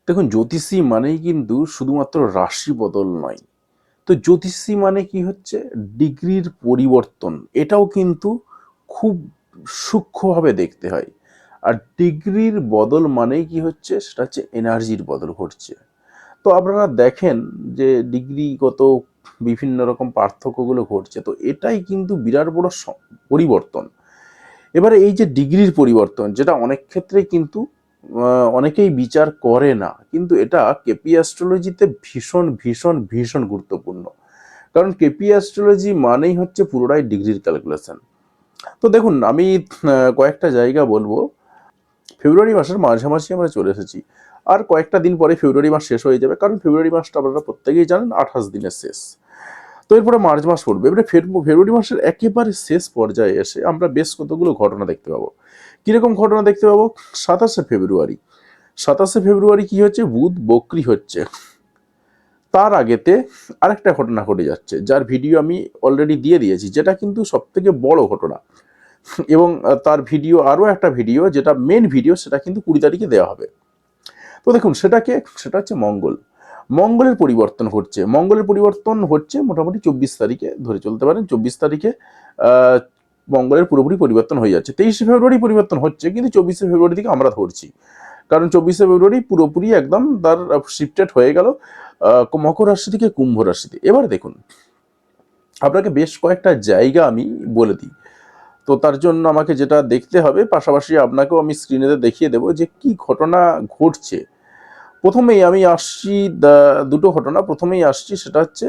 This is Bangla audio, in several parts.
দেখুন, জ্যোতিষী মানেই কিন্তু শুধুমাত্র রাশি বদল নয়। তো জ্যোতিষী মানে কি হচ্ছে, ডিগ্রির পরিবর্তন, এটাও কিন্তু খুব সূক্ষ্মভাবে দেখতে হয়। আর ডিগ্রির বদল মানেই কি হচ্ছে, সেটা হচ্ছে এনার্জির বদল ঘটছে। তো আপনারা দেখেন যে ডিগ্রিগত বিভিন্ন রকম পার্থক্যগুলো ঘটছে, তো এটাই কিন্তু বিরাট বড় পরিবর্তন। এবারে এই যে ডিগ্রির পরিবর্তন, যেটা অনেক ক্ষেত্রে কিন্তু অনেকেই বিচার করে না, কিন্তু এটা কেপি অ্যাস্ট্রোলজিতে ভীষণ ভীষণ ভীষণ গুরুত্বপূর্ণ। কারণ কেপি অ্যাস্ট্রোলজি মানেই হচ্ছে পুরোটাই ডিগ্রির ক্যালকুলেশন। তো দেখুন, আমি কয়েকটা জায়গা বলবো। ফেব্রুয়ারি মাসের মাঝামাঝি আমরা চলে এসেছি, আর কয়েকটা দিন পরে ফেব্রুয়ারি মাস শেষ হয়ে যাবে, কারণ ফেব্রুয়ারি মাসটা আপনারা প্রত্যেকেই জানেন 28 দিনের শেষ। তো এরপরে মার্চ মাস পড়বে। এবারে ফেব্রুয়ারি মাসের একেবারে শেষ পর্যায়ে এসে আমরা বেশ কতগুলো ঘটনা দেখতে পাবো। কিরকম ঘটনা দেখতে পাবো? 27শে ফেব্রুয়ারি, 27শে ফেব্রুয়ারি কি হচ্ছে, বুধ বক্রি হচ্ছে। তার আগেতে আরেকটা ঘটনা ঘটে যাচ্ছে, যার ভিডিও আমি অলরেডি দিয়ে দিয়েছি, যেটা কিন্তু সব থেকে বড় ঘটনা। এবং তার ভিডিও, আরও একটা ভিডিও যেটা মেন ভিডিও, সেটা কিন্তু 20 তারিখে দেওয়া হবে। তো দেখুন, সেটা হচ্ছে মঙ্গল। মঙ্গলের পরিবর্তন ঘটছে। মঙ্গলের পরিবর্তন হচ্ছে মোটামুটি 24 তারিখে, ধরে চলতে পারেন 24 তারিখে মঙ্গলের পুরোপুরি পরিবর্তন হয়ে যাচ্ছে। 23শে ফেব্রুয়ারি পরিবর্তন হচ্ছে, কিন্তু 24শে ফেব্রুয়ারি থেকে আমরা ধরছি, কারণ 24শে ফেব্রুয়ারি পুরোপুরি একদম তার শিফটেড হয়ে গেল মকর রাশি থেকে কুম্ভ রাশিতে। এবার দেখুন, আপনাকে বেশ কয়েকটা জায়গা আমি বলে দিই। তো তার জন্য আমাকে যেটা দেখতে হবে, পাশাপাশি আপনাকেও আমি স্ক্রিনে দেখিয়ে দেবো যে কি ঘটনা ঘটছে। প্রথমেই আমি আসছি, দুটো ঘটনা প্রথমেই আসছি, সেটা হচ্ছে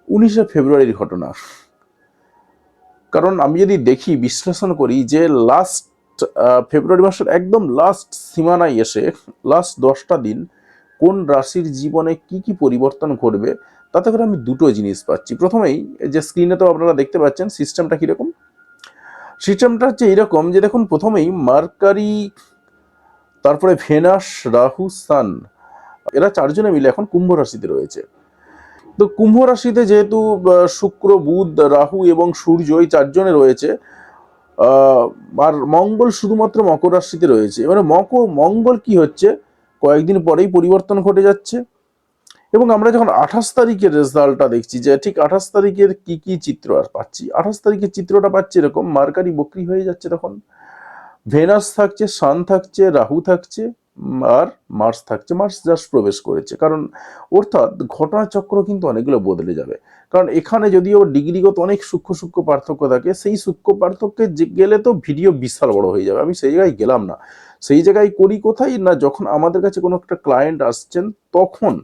19শে ফেব্রুয়ারির ঘটনা। কারণ আমি যদি দেখি, বিশ্লেষণ করি, যে লাস্ট ফেব্রুয়ারি মাসের একদম লাস্ট সীমানায় এসে লাস্ট 10টা দিন কোন রাশির জীবনে কি কি পরিবর্তন ঘটবে, তাতে করে আমি দুটো জিনিস পাচ্ছি। প্রথমেই যে স্ক্রিনে তো আপনারা দেখতে পাচ্ছেন সিস্টেমটা কীরকম। সিস্টেমটা হচ্ছে এইরকম, যে দেখুন, প্রথমেই মার্কারি, তারপরে ভেনাস, রাহু, সান, এরা চারজনে মিলে এখন কুম্ভ রাশিতে রয়েছে। তো কুম্ভ রাশিতে যেহেতু শুক্র, বুধ, রাহু এবং সূর্য এই চারজনে রয়েছে, আর মঙ্গল শুধুমাত্র মকর রাশিতে রয়েছে। এবারে মঙ্গল কি হচ্ছে, কয়েকদিন পরেই পরিবর্তন ঘটে যাচ্ছে। এবং আমরা যখন 28 তারিখের রেজাল্টটা দেখছি, যে ঠিক 28 তারিখের কি কি চিত্র আর পাচ্ছি, 28 তারিখের চিত্রটা পাচ্ছি এরকম, মার্কারি বক্রি হয়ে যাচ্ছে, তখন ভেনাস থাকছে, সান থাকছে, রাহু থাকছে, আর মার্স থাকছে। মার্স জাস্ট প্রবেশ করেছে, কারণ অর্থাৎ ঘটনাচক্র কিন্তু অনেকগুলো বদলে যাবে। কারণ এখানে যদিও ডিগ্রিগত অনেক সূক্ষ্ম সূক্ষ্ম পার্থক্য থাকে, সেই সূক্ষ্ম পার্থক্যে গেলে তো ভিডিও বিশাল বড় হয়ে যাবে। আমি সেই জায়গায় গেলাম না। সেই জায়গায় করি কোথায় না, যখন আমাদের কাছে কোনো একটা ক্লায়েন্ট আসছেন, তখন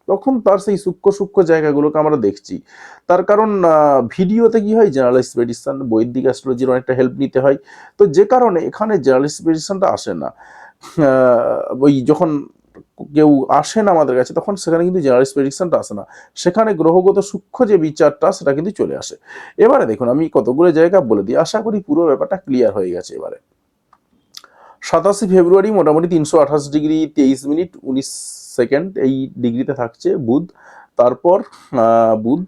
তখন তার সেই সূক্ষ্ম সূক্ষ্ম জায়গাগুলোকে আমরা দেখছি। তার কারণ ভিডিওতে কি হয়, জার্নালিস্ট প্রেডিকশন, বৈদিক অ্যাস্ট্রোলজির অনেকটা হেল্প নিতে হয়। তো যে কারণে এখানে জার্নালিস্ট প্রেডিকশনটা আসে না। ওই যখন কেউ আসে না আমাদের কাছে, তখন সেখানে কিন্তু জার্নালিস্ট প্রেডিকশনটা আসে না, সেখানে গ্রহগত সূক্ষ্ম যে বিচারটা, সেটা কিন্তু চলে আসে। এবারে দেখুন, আমি কতগুলো জায়গা বলে দিই, আশা করি পুরো ব্যাপারটা ক্লিয়ার হয়ে গেছে। এবারে 27শে ফেব্রুয়ারি মোটামুটি 328 ডিগ্রি 23 মিনিট 19 সেকেন্ড এই ডিগ্রিতে থাকছে বুধ। তারপর বুধ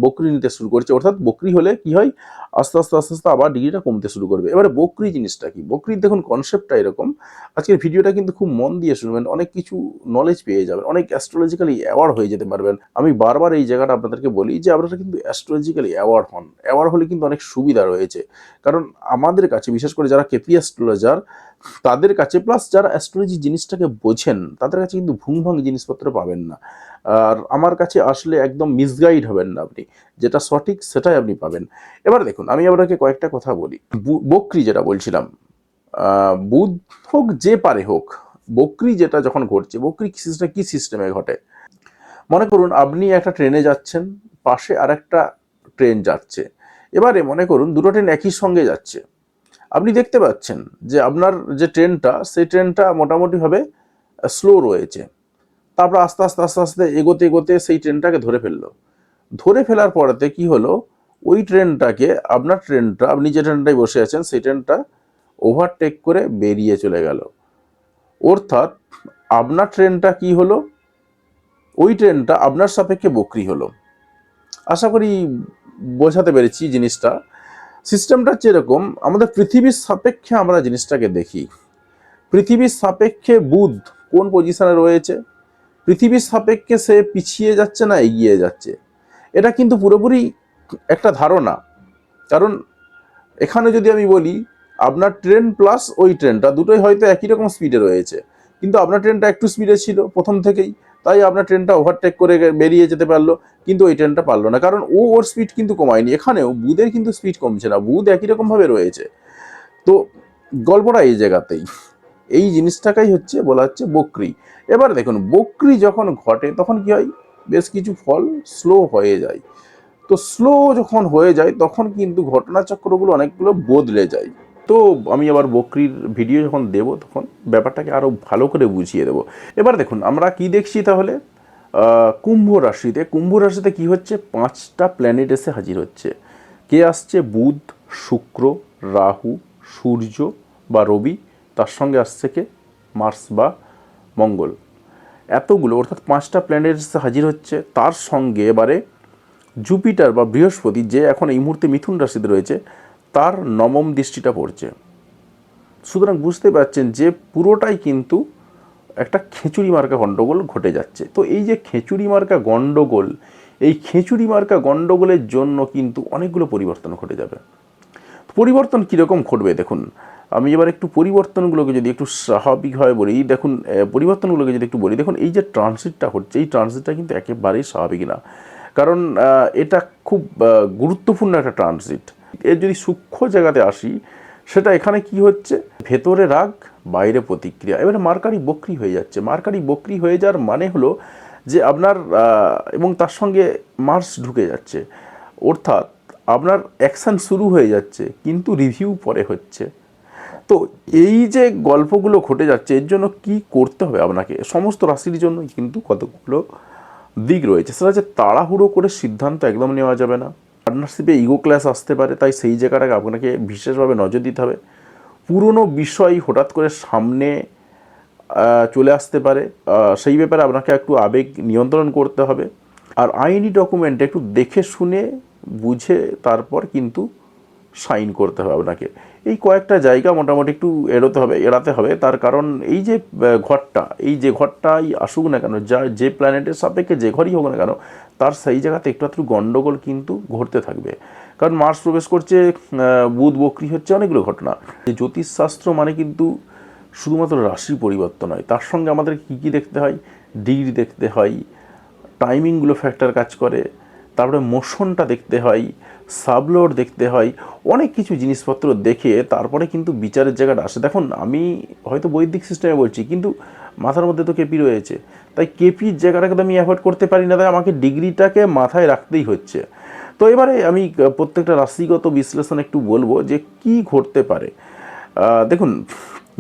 বক্রি নিতে শুরু করছে, অর্থাৎ বক্রি হলে কি হয়, আস্তে আস্তে আস্তে আস্তে আবার ডিগ্রিটা কমতে শুরু করবে। এবারে বক্রি জিনিসটা কি, বক্রির দেখুন কনসেপ্টটা এরকম। আজকের ভিডিওটা কিন্তু খুব মন দিয়ে শুনবেন, অনেক কিছু নলেজ পেয়ে যাবেন, অনেক অ্যাস্ট্রোলজিক্যালি অ্যাওয়ার্ড হয়ে যেতে পারবেন। আমি বারবার এই জায়গাটা আপনাদেরকে বলি যে আপনারা কিন্তু অ্যাস্ট্রোলজিক্যালি অ্যাওয়ার্ড হন। অ্যাওয়ার্ড হলে কিন্তু অনেক সুবিধা রয়েছে, কারণ আমাদের কাছে, বিশেষ করে যারা কেপি অ্যাস্ট্রোলজার, তাদের কাছে, প্লাস যারা অ্যাস্ট্রোলজি জিনিসটাকে বোঝেন, তাদের কাছে কিন্তু ভুং জিনিসপত্র পাবেন না। আর আমার কাছে আসলে একদম মিসগাইড হবেন না আপনি, যেটা সঠিক সেটাই আপনি পাবেন। এবার দেখুন, আমি আপনাকে কয়েকটা কথা বলি। বক্রি যেটা বলছিলাম, বুধ হোক, যে পারে হোক, বক্রি যেটা যখন ঘটছে, বক্রি কি সিস্টেমে ঘটে। মনে করুন আপনি একটা ট্রেনে যাচ্ছেন, পাশে আর একটা ট্রেন যাচ্ছে। এবারে মনে করুন দুটো ট্রেন একই সঙ্গে যাচ্ছে। আপনি দেখতে পাচ্ছেন যে আপনার যে ট্রেনটা, সেই ট্রেনটা মোটামুটিভাবে স্লো রয়েছে। তারপর আস্তে আস্তে আস্তে আস্তে এগোতে এগোতে সেই ট্রেনটাকে ধরে ফেললো। ধরে ফেলার পরেতে কি হলো, ওই ট্রেনটাকে, আপনার ট্রেনটা, আপনি যে ট্রেনটায় বসে আছেন, সেই ট্রেনটা ওভারটেক করে বেরিয়ে চলে গেল। অর্থাৎ আপনার ট্রেনটা কি হলো, ওই ট্রেনটা আপনার সাপেক্ষে বক্রি হলো। আশা করি বোঝাতে পেরেছি জিনিসটা। সিস্টেমটা হচ্ছে এরকম, আমাদের পৃথিবীর সাপেক্ষে আমরা জিনিসটাকে দেখি। পৃথিবীর সাপেক্ষে বুধ কোন পজিশনে রয়েছে, পৃথিবীর সাপেক্ষে সে পিছিয়ে যাচ্ছে না এগিয়ে যাচ্ছে, এটা কিন্তু পুরোপুরি একটা ধারণা। কারণ এখানে যদি আমি বলি আপনার ট্রেন প্লাস ওই ট্রেনটা দুটোই হয়তো একই রকম স্পিডে রয়েছে, কিন্তু আপনার ট্রেনটা একটু স্পিডে ছিল প্রথম থেকেই, তাই আপনার ট্রেনটা ওভারটেক করে বেরিয়ে যেতে পারলো, কিন্তু ওই ট্রেনটা পারলো না, কারণ ও ওর স্পিড কিন্তু কমায়নি। এখানেও বুধের কিন্তু স্পিড কমছে না, বুধ একই রকমভাবে রয়েছে। তো গল্পটা এই জায়গাতেই, এই জিনিসটাকেই হচ্ছে বলা হচ্ছে বক্রি। এবার দেখুন বক্রি যখন ঘটে তখন কি হয়, বেশ কিছু ফল স্লো হয়ে যায়। তো স্লো যখন হয়ে যায় তখন কিন্তু ঘটনাচক্রগুলো অনেকগুলো বদলে যায়। তো আমি আবার বকরির ভিডিও যখন দেব তখন ব্যাপারটাকে আরও ভালো করে বুঝিয়ে দেবো। এবার দেখুন আমরা কি দেখছি তাহলে, কুম্ভ রাশিতে কি হচ্ছে, 5টা প্ল্যানেট এসে হাজির হচ্ছে। কে আসছে, বুধ, শুক্র, রাহু, সূর্য বা রবি, তার সঙ্গে আসছে কে, মার্স বা মঙ্গল। এতগুলো অর্থাৎ 5টা প্ল্যানেট এসে হাজির হচ্ছে। তার সঙ্গে এবারে জুপিটার বা বৃহস্পতি, যে এখন এই মুহূর্তে মিথুন রাশিতে রয়েছে, তার 9ম দৃষ্টিটা পড়ছে। সুতরাং বুঝতে পারছেন যে পুরোটাই কিন্তু একটা খেচুড়ি মার্কা গণ্ডগোল ঘটে যাচ্ছে। তো এই যে খেচুড়ি মার্কা গণ্ডগোল, এই খেচুড়ি মার্কা গণ্ডগোলের জন্য কিন্তু অনেকগুলো পরিবর্তন ঘটে যাবে। পরিবর্তন কীরকম ঘটবে দেখুন, আমি এবার একটু পরিবর্তনগুলোকে যদি একটু স্বাভাবিকভাবে বলি, দেখুন পরিবর্তনগুলোকে যদি একটু বলি, দেখুন এই যে ট্রানজিটটা হচ্ছে, এই ট্রানজিটটা কিন্তু একেবারেই স্বাভাবিক না। কারণ এটা খুব গুরুত্বপূর্ণ একটা ট্রানজিট। এর যদি সূক্ষ্ম জায়গাতে আসি, সেটা এখানে কি হচ্ছে, ভেতরে রাগ বাইরে প্রতিক্রিয়া। এবারে মার্কারি বক্রি হয়ে যাচ্ছে। মার্কারি বক্রি হয়ে যাওয়ার মানে হলো যে আপনার এবং তার সঙ্গে মার্স ঢুকে যাচ্ছে, অর্থাৎ আপনার অ্যাকশান শুরু হয়ে যাচ্ছে কিন্তু রিভিউ পরে হচ্ছে। তো এই যে গল্পগুলো ঘটে যাচ্ছে, এর জন্য কি করতে হবে আপনাকে, সমস্ত রাশির জন্যই কিন্তু কতগুলো দিক রয়েছে। সেটা হচ্ছে তাড়াহুড়ো করে সিদ্ধান্ত একদম নেওয়া যাবে না। পার্টনারশিপে ইগো ক্ল্যাশ আসতে পারে, তাই সেই জায়গাটাকে আপনাকে বিশেষভাবে নজর দিতে হবে। পুরনো বিষয় হঠাৎ করে সামনে চলে আসতে পারে, সেই ব্যাপারে আপনাকে একটু আবেগ নিয়ন্ত্রণ করতে হবে। আর আইনি ডকুমেন্ট একটু দেখে শুনে বুঝে তারপর কিন্তু সাইন করতে হবে আপনাকে। এই কয়েকটা জায়গা মোটামুটি একটু এড়াতে হবে। তার কারণ এই যে ঘরটাই আসুক না কেন, যে প্ল্যানেটের সাপেক্ষে যে ঘরই হোক না কেন, তার সেই জায়গাতে একটু একটু গণ্ডগোল কিন্তু ঘটতে থাকবে। কারণ মার্স প্রবেশ করছে, বুধ বক্রি হচ্ছে, অনেকগুলো ঘটনা। জ্যোতিষশাস্ত্র মানে কিন্তু শুধুমাত্র রাশি পরিবর্তন হয়, তার সঙ্গে আমাদের কী কী দেখতে হয়, ডিগ্রি দেখতে হয়, টাইমিংগুলো ফ্যাক্টর কাজ করে, তারপরে মোশনটা দেখতে হয়, সাবলোড দেখতে হয়, অনেক কিছু জিনিসপত্র দেখে তারপরে কিন্তু বিচারের জায়গাটা আসে। দেখুন আমি হয়তো বৈদিক সিস্টেমে বলছি, কিন্তু মাথার মধ্যে তো কেপি রয়েছে, তাই কেপির জায়গাটাকে তো আমি অ্যাভয়েড করতে পারি না, তাই আমাকে ডিগ্রিটাকে মাথায় রাখতেই হচ্ছে। তো এবারে আমি প্রত্যেকটা রাশিগত বিশ্লেষণ একটু বলবো যে কি ঘটতে পারে। দেখুন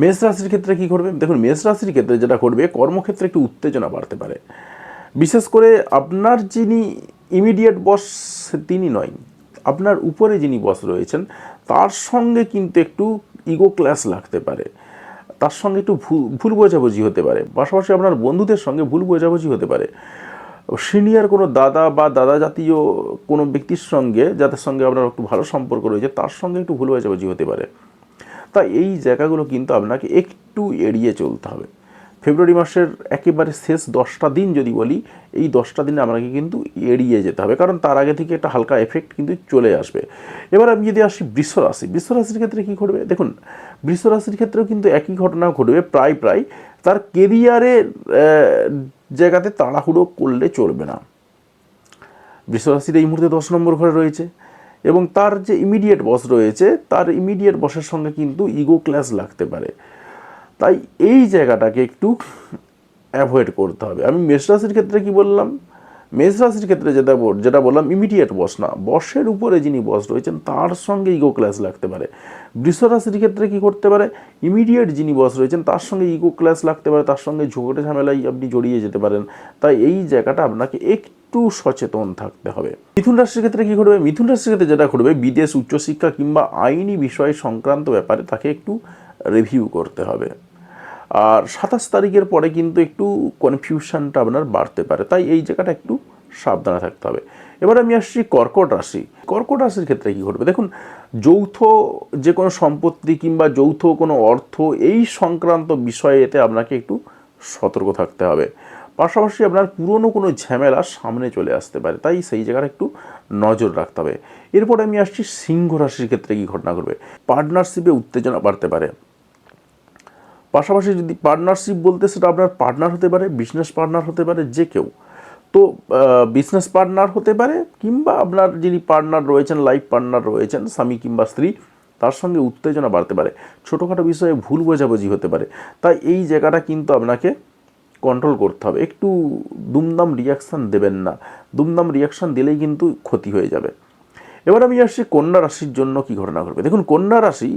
মেষ রাশির ক্ষেত্রে কী ঘটবে, দেখুন মেষ রাশির ক্ষেত্রে যেটা ঘটবে, কর্মক্ষেত্রে একটু উত্তেজনা বাড়তে পারে। বিশেষ করে আপনার যিনি ইমিডিয়েট বস তিনি নয়, আপনার উপরে যিনি বস রয়েছেন তার সঙ্গে কিন্তু একটু ইগো ক্ল্যাশ লাগতে পারে, তার সঙ্গে একটু ভুল বোঝাবুঝি হতে পারে, পাশাপাশি আপনার বন্ধুদের সঙ্গে ভুল বোঝাবুঝি হতে পারে। সিনিয়র কোনো দাদা বা দাদা জাতীয় কোনো ব্যক্তির সঙ্গে, যাদের সঙ্গে আপনার একটু ভালো সম্পর্ক রয়েছে, তার সঙ্গে একটু ভুল বোঝাবুঝি হতে পারে। তাই এই জায়গাগুলো কিন্তু আপনাকে একটু এড়িয়ে চলতে হবে। ফেব্রুয়ারি মাসের একেবারে শেষ 10টা দিন যদি বলি, এই 10টা দিনে আপনাকে কিন্তু এড়িয়ে যেতে হবে, কারণ তার আগে থেকে একটা হালকা এফেক্ট কিন্তু চলে আসবে। এবার আমি যদি আসি বৃষ রাশির ক্ষেত্রে কী ঘটবে, দেখুন বৃষ রাশির ক্ষেত্রেও কিন্তু একই ঘটনা ঘটবে প্রায়। তার কেরিয়ারের জায়গাতে তাড়াহুড়ো করলে চলবে না। বৃষ রাশির এই মুহূর্তে 10 নম্বর ঘরে রয়েছে এবং তার যে ইমিডিয়েট বস রয়েছে, তার ইমিডিয়েট বসের সঙ্গে কিন্তু ইগো ক্ল্যাশ লাগতে পারে। তাই এই জায়গাটাকে একটু অ্যাভয়েড করতে হবে। আমি মেষ রাশির ক্ষেত্রে কি বললাম, মেষ রাশির ক্ষেত্রে যেটা বললাম, ইমিডিয়েট বস না, বসের উপরে যিনি বস রয়েছেন তার সঙ্গে ইগো ক্ল্যাশ লাগতে পারে। বৃষ রাশির ক্ষেত্রে কি করতে পারে, ইমিডিয়েট যিনি বস রয়েছেন তার সঙ্গে ইগো ক্ল্যাশ লাগতে পারে, তার সঙ্গে ঝগড়ে ঝামেলায় আপনি জড়িয়ে যেতে পারেন। তাই এই জায়গাটা আপনাকে একটু সচেতন থাকতে হবে। মিথুন রাশির ক্ষেত্রে কী ঘটবে, মিথুন রাশির ক্ষেত্রে যেটা ঘটবে, বিদেশ, উচ্চশিক্ষা কিংবা আইনি বিষয় সংক্রান্ত ব্যাপারে তাকে একটু রিভিউ করতে হবে। আর 27 তারিখের পরে কিন্তু একটু কনফিউশনটা আপনার বাড়তে পারে, তাই এই জায়গাটা একটু সাবধানে থাকতে হবে। এবার আমি আসছি কর্কট রাশির ক্ষেত্রে কী ঘটবে, দেখুন যৌথ যে কোনো সম্পত্তি কিংবা যৌথ কোনো অর্থ, এই সংক্রান্ত বিষয়ে এতে আপনাকে একটু সতর্ক থাকতে হবে। পাশাপাশি আপনার পুরনো কোনো ঝামেলা সামনে চলে আসতে পারে, তাই সেই জায়গাটা একটু নজর রাখতে হবে। এরপর আমি আসছি সিংহ রাশির ক্ষেত্রে কী ঘটনা ঘটবে। পার্টনারশিপে উত্তেজনা বাড়তে পারে। পাশাপাশি যদি পার্টনারশিপ বলতে সেটা আপনার পার্টনার হতে পারে, বিজনেস পার্টনার হতে পারে, যে কেউ। তো বিজনেস পার্টনার হতে পারে, কিংবা আপনার যিনি পার্টনার রয়েছেন, লাইফ পার্টনার রয়েছেন, স্বামী কিংবা স্ত্রী, তার সঙ্গে উত্তেজনা বাড়তে পারে। ছোটোখাটো বিষয়ে ভুল বোঝাবুঝি হতে পারে। তাই এই জায়গাটা কিন্তু আপনাকে কন্ট্রোল করতে হবে। একটু দুমদাম রিয়াকশান দেবেন না, দুমদাম রিয়াকশান দিলেই কিন্তু ক্ষতি হয়ে যাবে। এবার আমি আসছি কন্যা রাশির জন্য কি ঘটনা ঘটবে। দেখুন, কন্যা রাশি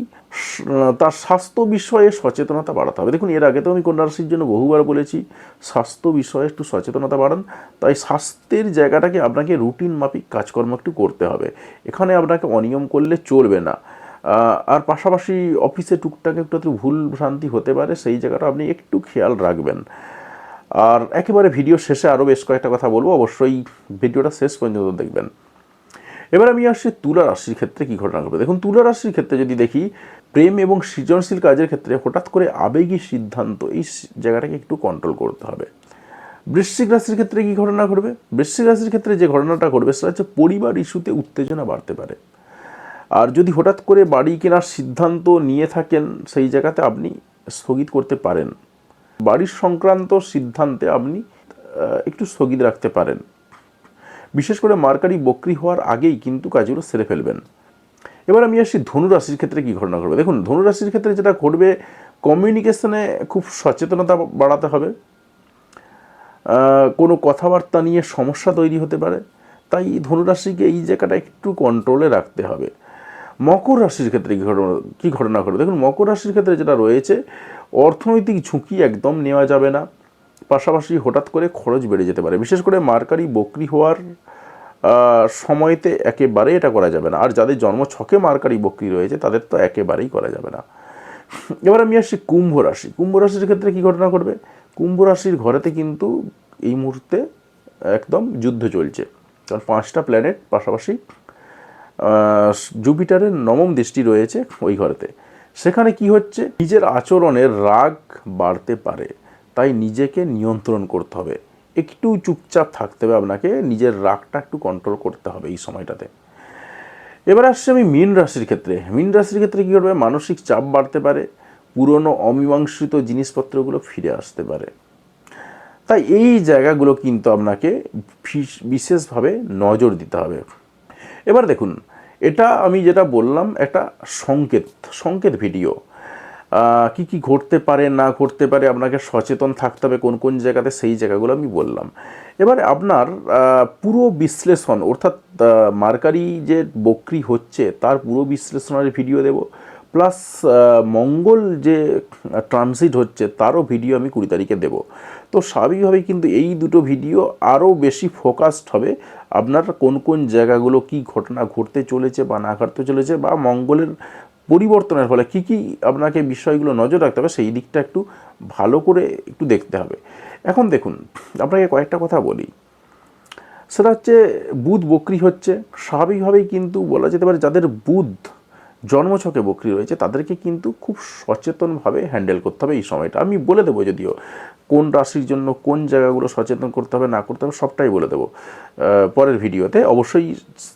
তার স্বাস্থ্য বিষয়ে সচেতনতা বাড়াতে হবে। দেখুন, এর আগে তো আমি কন্যা রাশির জন্য বহুবার বলেছি স্বাস্থ্য বিষয়ে একটু সচেতনতা বাড়ান। তাই স্বাস্থ্যের জায়গাটাকে আপনাকে রুটিন মাফিক কাজকর্ম একটু করতে হবে। এখানে আপনাকে অনিয়ম করলে চলবে না। আর পাশাপাশি অফিসে টুকটাক একটু ভুল ভ্রান্তি হতে পারে, সেই জায়গাটা আপনি একটু খেয়াল রাখবেন। আর একেবারে ভিডিও শেষে আরও বেশ কয়েকটা কথা বলবো, অবশ্যই ভিডিওটা শেষ পর্যন্ত দেখবেন। এবার আমি আসছি তুলা রাশির ক্ষেত্রে কী ঘটনা ঘটবে। দেখুন, তুলা রাশির ক্ষেত্রে যদি দেখি, প্রেম এবং সৃজনশীল কাজের ক্ষেত্রে হঠাৎ করে আবেগী সিদ্ধান্ত, এই জায়গাটাকে একটু কন্ট্রোল করতে হবে। বৃশ্চিক রাশির ক্ষেত্রে কী ঘটনা ঘটবে। বৃশ্চিক রাশির ক্ষেত্রে যে ঘটনাটা ঘটবে সেটা হচ্ছে পরিবার ইস্যুতে উত্তেজনা বাড়তে পারে। আর যদি হঠাৎ করে বাড়ি কেনার সিদ্ধান্ত নিয়ে থাকেন, সেই জায়গাতে আপনি স্থগিত করতে পারেন। বাড়ির সংক্রান্ত সিদ্ধান্তে আপনি একটু স্থগিত রাখতে পারেন। বিশেষ করে মার্কারি বক্রি হওয়ার আগেই কিন্তু কাজগুলো সেরে ফেলবেন। এবার আমি আসি ধনুরাশির ক্ষেত্রে কী ঘটনা ঘটবে। দেখুন, ধনুরাশির ক্ষেত্রে যেটা ঘটবে, কমিউনিকেশনে খুব সচেতনতা বাড়াতে হবে। কোনো কথাবার্তা নিয়ে সমস্যা তৈরি হতে পারে, তাই ধনুরাশিকে এই জায়গাটা একটু কন্ট্রোলে রাখতে হবে। মকর রাশির ক্ষেত্রে কী ঘটনা ঘটবে। দেখুন, মকর রাশির ক্ষেত্রে যেটা রয়েছে, অর্থনৈতিক ঝুঁকি একদম নেওয়া যাবে না। পাশাপাশি হঠাৎ করে খরচ বেড়ে যেতে পারে। বিশেষ করে মার্কারি বক্রি হওয়ার সময়তে একেবারেই এটা করা যাবে না। আর যাদের জন্মছকে মার্কারি বক্রি রয়েছে তাদের তো একেবারেই করা যাবে না। এবার আমি আসছি কুম্ভ রাশি। কুম্ভ রাশির ক্ষেত্রে কী ঘটনা ঘটবে। কুম্ভ রাশির ঘরেতে কিন্তু এই মুহূর্তে একদম যুদ্ধ চলছে, কারণ 5টা প্ল্যানেট পাশাপাশি জুপিটারের 9ম দৃষ্টি রয়েছে ওই ঘরেতে। সেখানে কি হচ্ছে, নিজের আচরণের রাগ বাড়তে পারে, তাই নিজেকে নিয়ন্ত্রণ করতে হবে। একটু চুপচাপ থাকতে হবে আপনাকে, নিজের রাগটা একটু কন্ট্রোল করতে হবে এই সময়টাতে। এবার আসছে আমি মীন রাশির ক্ষেত্রে। মীন রাশির ক্ষেত্রে কী করবে, মানসিক চাপ বাড়তে পারে, পুরনো অমীমাংসিত জিনিসপত্রগুলো ফিরে আসতে পারে। তাই এই জায়গাগুলো কিন্তু আপনাকে বিশেষভাবে নজর দিতে হবে। এবার দেখুন, এটা আমি যেটা বললাম একটা সংকেত ভিডিও। কি কি ঘটতে পারে না ঘটতে পারে আপনাকে সচেতন থাকতে হবে কোন কোন জায়গাতে, সেই জায়গাগুলো আমি বললাম। এবারে আপনার পুরো বিশ্লেষণ, অর্থাৎ মার্কারি যে বক্রি হচ্ছে তার পুরো বিশ্লেষণের ভিডিও দেব, প্লাস মঙ্গল যে ট্রানজিট হচ্ছে তারও ভিডিও আমি 20 তারিখে দেব। তো স্বাভাবিকভাবেই কিন্তু এই দুটো ভিডিও আরও বেশি ফোকাসড হবে আপনার কোন কোন জায়গাগুলো কি ঘটনা ঘটতে চলেছে বা না ঘটতে চলেছে, বা মঙ্গলের পরিবর্তনের ফলে কী কী আপনাকে বিষয়গুলো নজর রাখতে হবে, সেই দিকটা একটু ভালো করে একটু দেখতে হবে। এখন দেখুন, আপনাকে কয়েকটা কথা বলি। সেটা হচ্ছে বুধ বক্রি হচ্ছে, স্বাভাবিকভাবেই কিন্তু বলা যেতে পারে যাদের বুধ জন্মছকে বক্রি রয়েছে তাদেরকে কিন্তু খুব সচেতনভাবে হ্যান্ডেল করতে হবে এই সময়টা। আমি বলে দেবো যদিও কোন রাশির জন্য কোন জায়গাগুলো সচেতন করতে হবে না করতে হবে সবটাই বলে দেবো পরের ভিডিওতে। অবশ্যই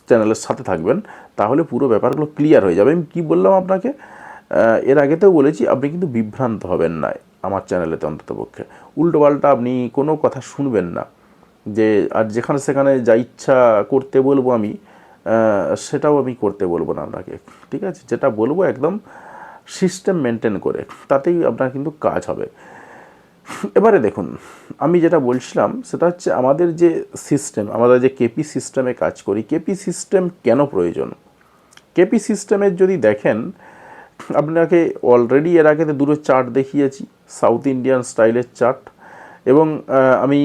চ্যানেলের সাথে থাকবেন, তাহলে পুরো ব্যাপারগুলো ক্লিয়ার হয়ে যাবে। আমি কী বললাম আপনাকে, এর আগেতেও বলেছি, আপনি কিন্তু বিভ্রান্ত হবেন না আমার চ্যানেলেতে। অন্ততপক্ষে উল্টোপাল্টা আপনি কোনো কথা শুনবেন না, যে আর যেখানে সেখানে যা ইচ্ছা করতে বলবো আমি, সেটাও আমি করতে বলবো না আপনাকে। ঠিক আছে, যেটা বলবো একদম সিস্টেম মেনটেন করে, তাতেই আপনার কিন্তু কাজ হবে। এবারে দেখুন, আমি যেটা বলছিলাম সেটা হচ্ছে আমাদের যে সিস্টেম, আমরা যে কেপি সিস্টেমে কাজ করি, কেপি সিস্টেম কেন প্রয়োজন। কেপি সিস্টেমের যদি দেখেন, আপনাকে অলরেডি এর আগে দুটো চার্ট দেখিয়েছি, সাউথ ইন্ডিয়ান স্টাইলের চার্ট, এবং আমি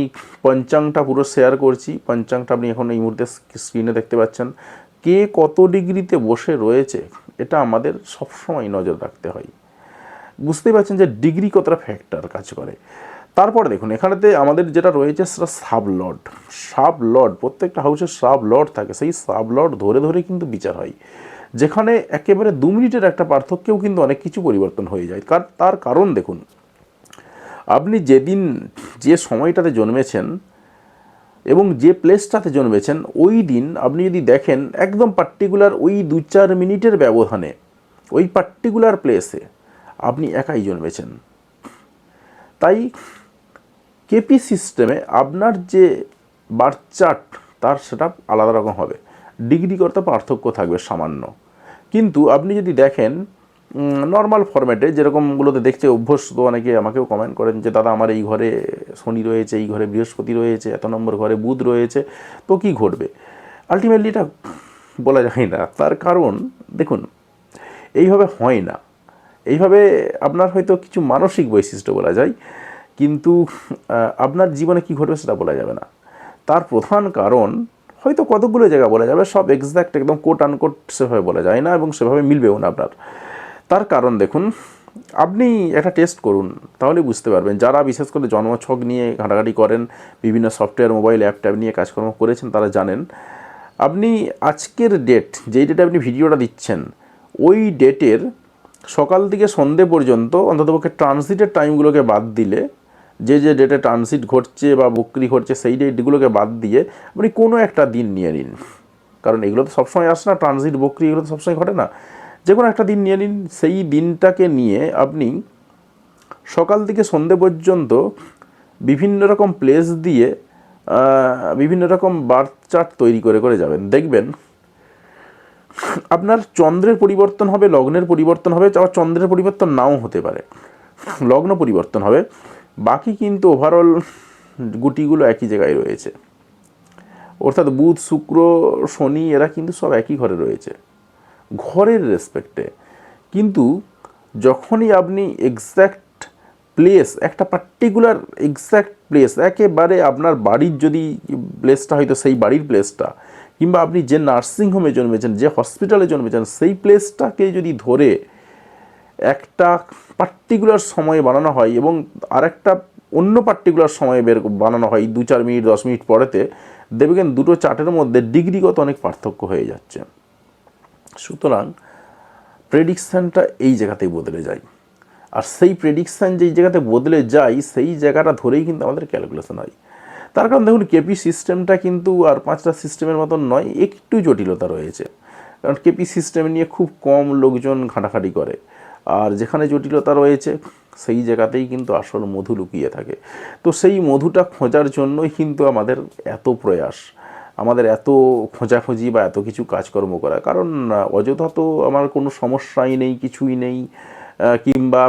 পঞ্চাংটা পুরো শেয়ার করছি। পঞ্চাংটা আপনি এখন এই মুহূর্তে স্ক্রিনে দেখতে পাচ্ছেন। কে কত ডিগ্রিতে বসে রয়েছে এটা আমাদের সবসময় নজর রাখতে হয়। বুঝতেই পারছেন যে ডিগ্রি কতটা ফ্যাক্টর কাজ করে। তারপরে দেখুন, এখানেতে আমাদের যেটা রয়েছে সেটা সাব লর্ড, প্রত্যেকটা হাউসের সাব লর্ড থাকে, সেই সাব লর্ড ধরে ধরে কিন্তু বিচার হয়, যেখানে একেবারে 2 মিনিটের একটা পার্থক্যেও কিন্তু অনেক কিছু পরিবর্তন হয়ে যায়। তার কারণ দেখুন, আপনি যেদিন যে সময়টাতে জন্মেছেন এবং যে প্লেসটাতে জন্মেছেন ওই দিন আপনি যদি দেখেন একদম পার্টিকুলার ওই 2-4 মিনিটের ব্যবধানে ওই পার্টিকুলার প্লেসে আপনি একাই জন্মেছেন। তাই কেপি সিস্টেমে আপনার যে বার্থ চার্ট তার সেটা আলাদা রকম হবে, ডিগ্রিগত পার্থক্য থাকবে সামান্য। কিন্তু আপনি যদি দেখেন নর্মাল ফরম্যাটে যেরকমগুলোতে দেখছে অভ্যস্ত, অনেকে আমাকেও কমেন্ট করেন যে দাদা আমার এই ঘরে শনি রয়েছে, এই ঘরে বৃহস্পতি রয়েছে, এত নম্বর ঘরে বুধ রয়েছে, তো কী ঘটবে? আলটিমেটলি এটা বলা যায় না। তার কারণ দেখুন, এইভাবে হয় না। এইভাবে আপনার হয়তো কিছু মানসিক বৈশিষ্ট্য বলা যায়, কিন্তু আপনার জীবনে কী ঘটবে সেটা বলা যাবে না। তার প্রধান কারণ হয়তো কতগুলো জায়গা বলা যাবে, সব এক্স্যাক্ট একদম কোট আনকোট সেভাবে বলা যায় না এবং সেভাবে মিলবেও না আপনার। তার কারণ দেখুন, আপনি একটা টেস্ট করুন, তাহলে বুঝতে পারবেন। যারা বিশেষ করে জন্মছক নিয়ে ঘাটাঘাটি করেন, বিভিন্ন সফটওয়্যার মোবাইল অ্যাপ ট্যাপ নিয়ে কাজকর্ম করেছেন, তারা জানেন আপনি আজকের ডেট, যেই ডেটে আপনি ভিডিওটা দিচ্ছেন, ওই ডেটের সকাল থেকে সন্ধে পর্যন্ত অন্ততপক্ষে ট্রানজিটের টাইমগুলোকে বাদ দিলে, যে যে ডেটে ট্রানজিট ঘটছে বা বক্রি ঘটছে সেই ডেটগুলোকে বাদ দিয়ে আপনি কোনো একটা দিন নিয়ে নিন। কারণ এগুলো তো সবসময় আসে না, ট্রানজিট বক্রি এগুলো তো সবসময় ঘটে না। যে কোনো একটা দিন নিয়ে নিন। সেই দিনটাকে নিয়ে আপনি সকাল থেকে সন্ধে পর্যন্ত বিভিন্ন রকম প্লেস দিয়ে বিভিন্ন রকম বার্থ চার্ট তৈরি করে করে যাবেন। দেখবেন আপনার চন্দ্রের পরিবর্তন হবে, লগ্নের পরিবর্তন হবে, আবার চন্দ্রের পরিবর্তন নাও হতে পারে, লগ্ন পরিবর্তন হবে, বাকি কিন্তু ওভারঅল গুটিগুলো একই জায়গায় রয়েছে। অর্থাৎ বুধ, শুক্র, শনি এরা কিন্তু সব একই ঘরে রয়েছে, ঘরের রেসপেক্টে। কিন্তু যখনই আপনি এক্স্যাক্ট প্লেস, একটা পার্টিকুলার এক্স্যাক্ট প্লেস, একেবারে আপনার বাড়ির যদি প্লেসটা হয়তো সেই বাড়ির প্লেসটা, কিংবা আপনি যে নার্সিংহোমে জন্মেছেন, যে হসপিটালে জন্মেছেন, সেই প্লেসটাকে যদি ধরে একটা পার্টিকুলার সময়ে বানানো হয় এবং আরেকটা অন্য পার্টিকুলার সময়ে বানানো হয় 2-4 মিনিট 10 মিনিট পরেতে, দেখবেন দুটো চার্টের মধ্যে ডিগ্রিগত অনেক পার্থক্য হয়ে যাচ্ছে। সুতরাং প্রেডিকশানটা এই জায়গাতেই বদলে যায়। আর সেই প্রেডিকশান যেই জায়গাতে বদলে যায় সেই জায়গাটা ধরেই কিন্তু আমাদের ক্যালকুলেশন হয়। তার কারণ দেখুন, কেপি সিস্টেমটা কিন্তু আর 5টা সিস্টেমের মতন নয়, একটু জটিলতা রয়েছে। কারণ কেপি সিস্টেম নিয়ে খুব কম লোকজন ঘাঁটাঘাঁটি করে, আর যেখানে জটিলতা রয়েছে সেই জায়গাতেই কিন্তু আসল মধু লুকিয়ে থাকে। তো সেই মধুটা খোঁজার জন্যই কিন্তু আমাদের এত প্রয়াস, আমাদের এত খোঁজাখুঁজি বা এত কিছু কাজকর্ম করা। কারণ অযথা তো আমার কোনো সমস্যাই নেই, কিছুই নেই, কিংবা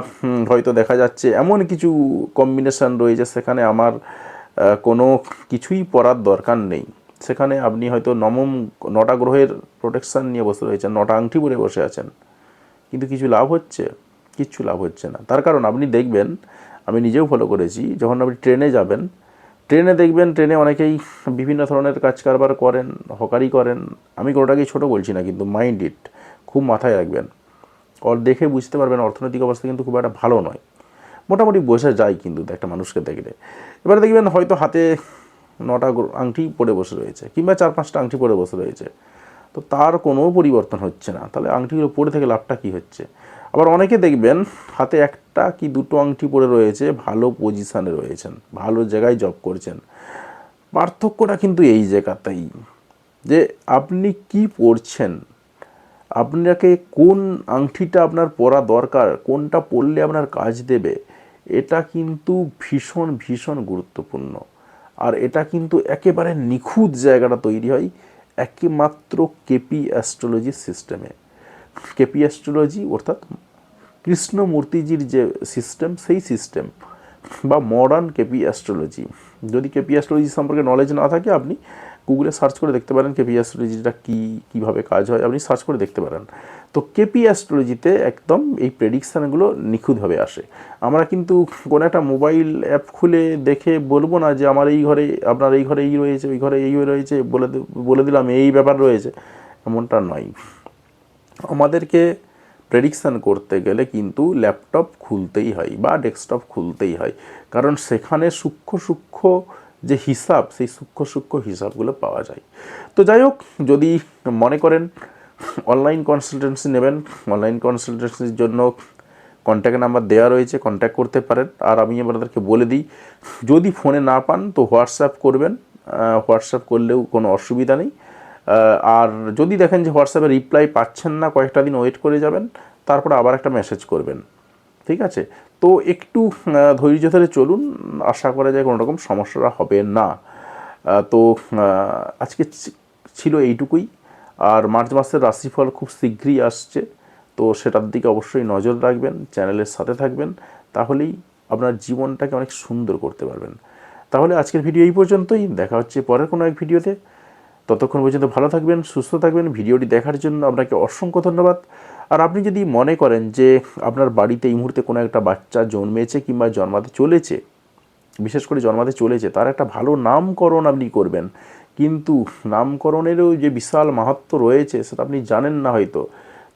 হয়তো দেখা যাচ্ছে এমন কিছু কম্বিনেশান রয়েছে সেখানে আমার কোনো কিছুই পড়ার দরকার নেই। সেখানে আপনি হয়তো 9টা গ্রহের প্রোটেকশান নিয়ে বসে রয়েছেন, 9টা আংটি পরে বসে আছেন, কিন্তু কিছু লাভ হচ্ছে? কিচ্ছু লাভ হচ্ছে না। তার কারণ আপনি দেখবেন, আমি নিজেও ফলো করেছি, যখন আপনি ট্রেনে যাবেন, ট্রেনে দেখবেন ট্রেনে অনেকেই বিভিন্ন ধরনের কাজ কারবার করেন, হকারি করেন। আমি কোনোটাকেই ছোটো বলছি না, কিন্তু মাইন্ড ইট, খুব মাথায় রাখবেন। দেখে বুঝতে পারবেন অর্থনৈতিক অবস্থা কিন্তু খুব একটা ভালো নয়। মোটামুটি বোঝা যায় কিন্তু একটা মানুষকে দেখলে। এবারে দেখবেন হয়তো হাতে 9টা আংটি পরে বসে রয়েছে, কিংবা 4-5টা আংটি পরে বসে রয়েছে, তো তার কোনো পরিবর্তন হচ্ছে না। তাহলে আংটিগুলো পরে থেকে লাভটা কী হচ্ছে? আবার অনেকে দেখবেন হাতে 1টা কি 2টো আংটি পরে রয়েছে, ভালো পজিশানে রয়েছেন, ভালো জায়গায় জব করছেন। পার্থক্যটা কিন্তু এই জায়গাতেই, যে আপনি কি পড়ছেন, আপনাকে কোন আংটিটা আপনার পরা দরকার, কোনটা পরলে আপনার কাজ দেবে, এটা কিন্তু ভীষণ ভীষণ গুরুত্বপূর্ণ। আর এটা কিন্তু একেবারে নিখুঁত জায়গাটা তৈরি হয় একমাত্র কেপি অ্যাস্ট্রোলজি সিস্টেমে। কেপি অ্যাস্ট্রোলজি অর্থাৎ কৃষ্ণমূর্তিজির যে সিস্টেম, সেই সিস্টেম বা মডার্ন কেপি অ্যাস্ট্রোলজি। যদি কেপি অ্যাস্ট্রোলজি সম্পর্কে নলেজ না থাকে, আপনি গুগলে সার্চ করে দেখতে পারেন কেপি অ্যাস্ট্রোলজিটা কীভাবে কাজ হয়, আপনি সার্চ করে দেখতে পারেন। তো কেপি অ্যাস্ট্রোলজিতে একদম এই প্রেডিকশানগুলো নিখুঁতভাবে আসে। আমরা কিন্তু কোনো একটা মোবাইল অ্যাপ খুলে দেখে বলবো না যে আমার এই ঘরে, আপনার এই ঘরে এই রয়েছে, ওই ঘরে এই রয়েছে, বলে দিলাম এই ব্যাপার রয়েছে, এমনটা নয়। আমাদেরকে প্রেডিকশান করতে গেলে কিন্তু ল্যাপটপ খুলতেই হয় বা ডেস্কটপ খুলতেই হয়, কারণ সেখানে সূক্ষ্ম সূক্ষ্ম যে হিসাব, সেই সূক্ষ্ম সূক্ষ্ম হিসাবগুলো পাওয়া যায়। তো যাই হোক, যদি মনে করেন অনলাইন কনসালটেন্সি নেবেন, অনলাইন কনসালটেন্সির জন্য কন্ট্যাক্ট নাম্বার দেওয়া রয়েছে, কন্ট্যাক্ট করতে পারেন। আর আমি আপনাদেরকে বলে দিই, যদি ফোনে না পান তো হোয়াটসঅ্যাপ করবেন, হোয়াটসঅ্যাপ করলেও কোনো অসুবিধা নেই। আর যদি দেখেন যে হোয়াটসঅ্যাপে রিপ্লাই পাচ্ছেন না, কয়েকটা দিন ওয়েট করে যাবেন, তারপরে আবার একটা মেসেজ করবেন, ঠিক আছে? তো একটু ধৈর্য ধরে চলুন, আশা করা যায় কোনো রকম সমস্যা হবে না। তো আজকে ছিল এইটুকুই। আর মার্চ মাসের রাশিফল খুব শীঘ্রই আসছে, তো সেটার দিকে অবশ্যই নজর রাখবেন, চ্যানেলের সাথে থাকবেন, তাহলেই আপনার জীবনটাকে অনেক সুন্দর করতে পারবেন। তাহলে আজকের ভিডিও এই পর্যন্তই, দেখা হচ্ছে পরের কোনো এক ভিডিওতে। ততক্ষণ পর্যন্ত ভালো থাকবেন, সুস্থ থাকবেন। ভিডিওটি দেখার জন্য আপনাকে অসংখ্য ধন্যবাদ। আর আপনি যদি মনে করেন যে আপনার বাড়িতে এই মুহূর্তে কোনো একটা বাচ্চা জন্মেছে কিংবা জন্মাতে চলেছে, বিশেষ করে জন্মাতে চলেছে, তার একটা ভালো নামকরণ আপনি করবেন, কিন্তু নামকরণেরও যে বিশাল মাহাত্ম্য রয়েছে সেটা আপনি জানেন না হয়তো,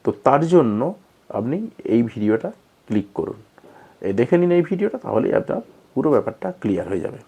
তো তার জন্য আপনি এই ভিডিওটা ক্লিক করুন, দেখে নিন এই ভিডিওটা, তাহলেই আপনার পুরো ব্যাপারটা ক্লিয়ার হয়ে যাবে।